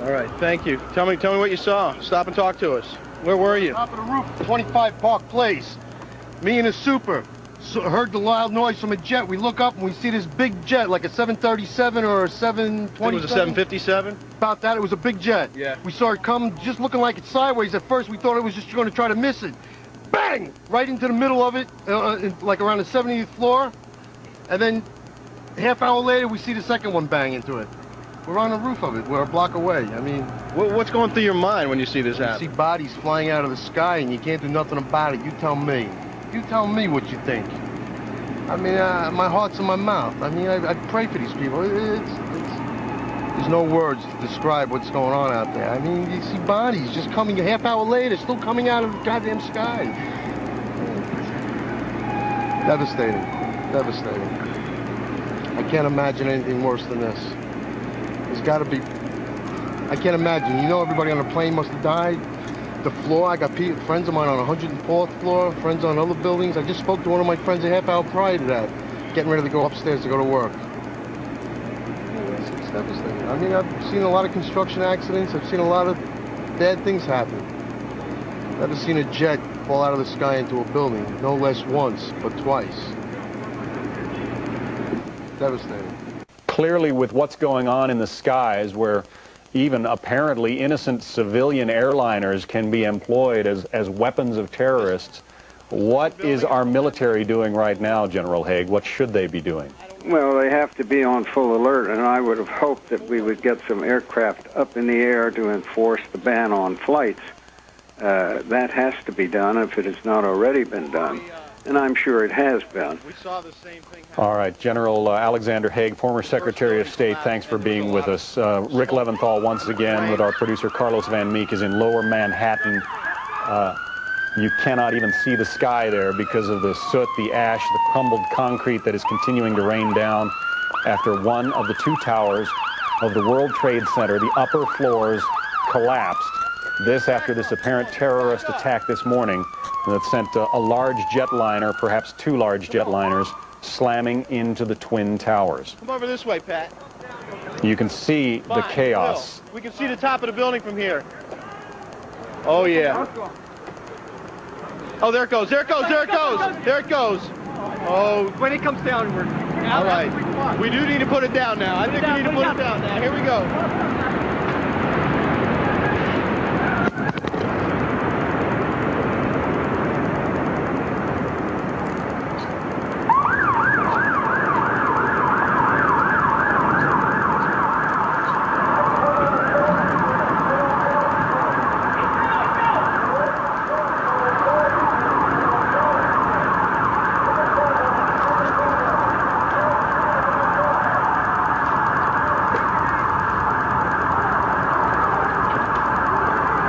All right, thank you. Tell me what you saw. Stop and talk to us. Where were you? Top of the roof, 25 Park Place. Me and a super heard the loud noise from a jet. We look up and we see this big jet, like a 737 or a 727. It was a 757? About that, it was a big jet. Yeah. We saw it come just looking like it's sideways. At first, we thought it was just going to try to miss it. Bang! Right into the middle of it, like around the 70th floor. And then, half hour later, we see the second one bang into it. We're on the roof of it. We're a block away. I mean... What's going through your mind when you see this happen? You see bodies flying out of the sky and you can't do nothing about it. You tell me. You tell me what you think. I mean, my heart's in my mouth. I mean, I pray for these people. There's no words to describe what's going on out there. I mean, you see bodies just coming a half hour later, still coming out of the goddamn sky. Devastating. Devastating. I can't imagine anything worse than this. There's got to be... I can't imagine. You know, everybody on the plane must have died. The floor, I got friends of mine on 104th floor, friends on other buildings. I just spoke to one of my friends a half hour prior to that, getting ready to go upstairs to go to work. It's devastating. I mean, I've seen a lot of construction accidents. I've seen a lot of bad things happen. I've never seen a jet fall out of the sky into a building, no less once, but twice. Devastating. Clearly, with what's going on in the skies, where even apparently innocent civilian airliners can be employed as weapons of terrorists, what is our military doing right now, General Haig? What should they be doing? Well, they have to be on full alert, and I would have hoped that we would get some aircraft up in the air to enforce the ban on flights. That has to be done if it has not already been done. And I'm sure it has been. We saw the same thing happen. All right, General Alexander Haig, former Secretary of State, thanks for being with us. Rick Leventhal once again with our producer Carlos Van Meek is in Lower Manhattan. You cannot even see the sky there because of the soot, the ash, the crumbled concrete that is continuing to rain down after one of the two towers of the World Trade Center, the upper floors, collapsed. This after this apparent terrorist attack this morning that sent a large jetliner, perhaps two large jetliners, slamming into the Twin Towers. Come over this way, Pat. You can see the chaos. We can see the top of the building from here. Oh, yeah. Oh, there it goes, there it goes, there it goes, there it goes. Oh. When it comes down, we're... All right. We do need to put it down now. I think we need to put it down now. Here we go.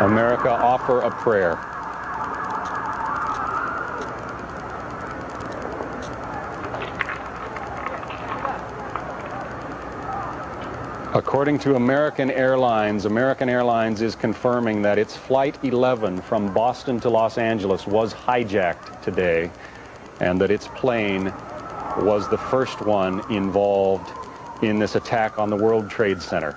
America, offer a prayer. According to American Airlines is confirming that its Flight 11 from Boston to Los Angeles was hijacked today, and that its plane was the first one involved in this attack on the World Trade Center.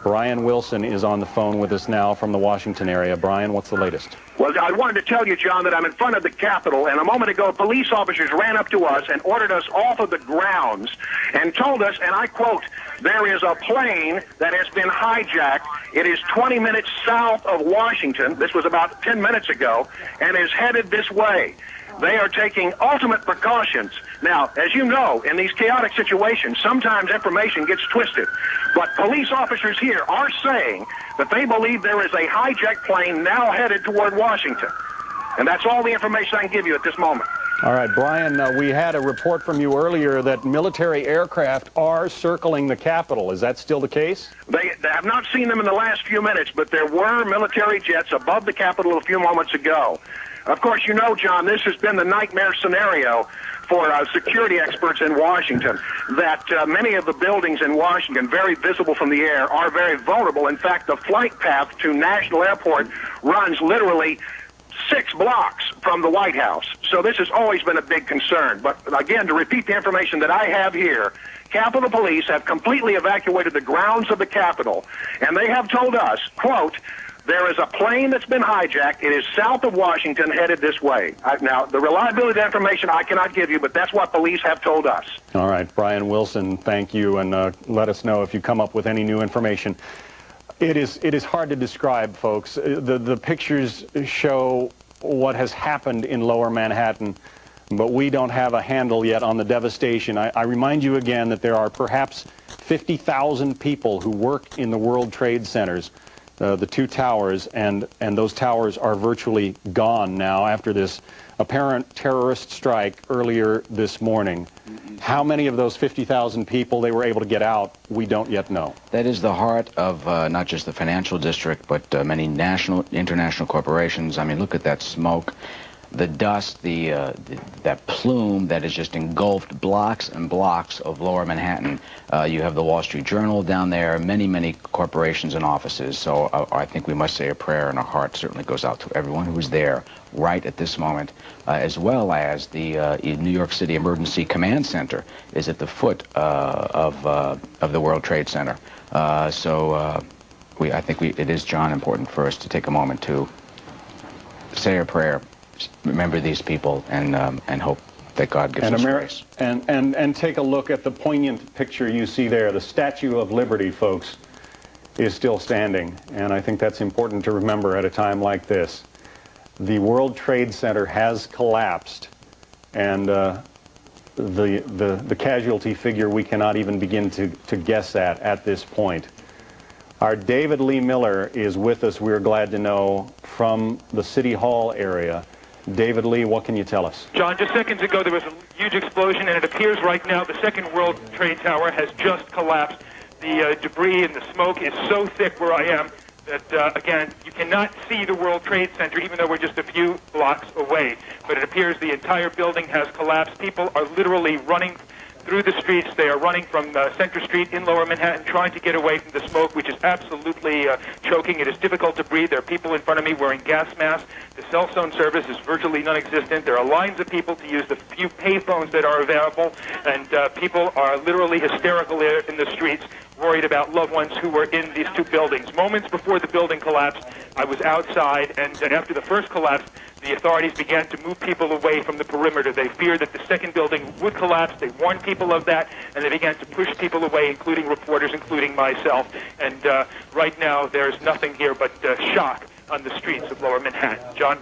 Brian Wilson is on the phone with us now from the Washington area. Brian, what's the latest? Well, I wanted to tell you, John, that I'm in front of the Capitol, and a moment ago, police officers ran up to us and ordered us off of the grounds and told us, and I quote, there is a plane that has been hijacked. It is 20 minutes south of Washington. This was about 10 minutes ago, and is headed this way. They are taking ultimate precautions. Now, as you know, in these chaotic situations, sometimes information gets twisted. But police officers here are saying that they believe there is a hijacked plane now headed toward Washington. And that's all the information I can give you at this moment. All right, Brian, we had a report from you earlier that military aircraft are circling the Capitol. Is that still the case? They have not seen them in the last few minutes, but there were military jets above the Capitol a few moments ago. Of course, you know, John, this has been the nightmare scenario for security experts in Washington, that many of the buildings in Washington, very visible from the air, are very vulnerable. In fact, the flight path to National Airport runs literally 6 blocks from the White House. So this has always been a big concern. But again, to repeat the information that I have here, Capitol Police have completely evacuated the grounds of the Capitol, and they have told us, quote, there is a plane that's been hijacked. It is south of Washington, headed this way. Now, the reliability of that information I cannot give you, but that's what police have told us. All right, Brian Wilson, thank you, and let us know if you come up with any new information. It is hard to describe, folks. The pictures show what has happened in Lower Manhattan, but we don't have a handle yet on the devastation. I remind you again that there are perhaps 50,000 people who work in the World Trade Centers, the two towers, and those towers are virtually gone now after this apparent terrorist strike earlier this morning. How many of those 50,000 people they were able to get out, we don't yet know. That is the heart of not just the financial district, but many national, international corporations. I mean, look at that smoke. The dust, that plume that has just engulfed blocks and blocks of Lower Manhattan. You have the Wall Street Journal down there, many, many corporations and offices. So I think we must say a prayer, and our heart certainly goes out to everyone who is there right at this moment, as well as the New York City Emergency Command Center is at the foot of the World Trade Center. I think it is, John, important for us to take a moment to say a prayer, remember these people, and hope that God gives us grace. And take a look at the poignant picture you see there. The Statue of Liberty, folks, is still standing, and I think that's important to remember at a time like this. The World Trade Center has collapsed, and the casualty figure we cannot even begin to guess at this point. Our David Lee Miller is with us, we're glad to know, from the City Hall area. David Lee, what can you tell us? John, just seconds ago there was a huge explosion, and it appears right now the second World Trade Tower has just collapsed. The debris and the smoke is so thick where I am that, again, you cannot see the World Trade Center, even though we're just a few blocks away. But it appears the entire building has collapsed. People are literally running through the streets. They are running from Center Street in Lower Manhattan, trying to get away from the smoke, which is absolutely choking. It is difficult to breathe. There are people in front of me wearing gas masks. The cell phone service is virtually non-existent. There are lines of people to use the few payphones that are available, and people are literally hysterical in the streets, worried about loved ones who were in these two buildings. Moments before the building collapsed, I was outside, and after the first collapse, the authorities began to move people away from the perimeter. They feared that the second building would collapse. They warned people of that, and they began to push people away, including reporters, including myself. And right now, there's nothing here but shock on the streets of Lower Manhattan. John?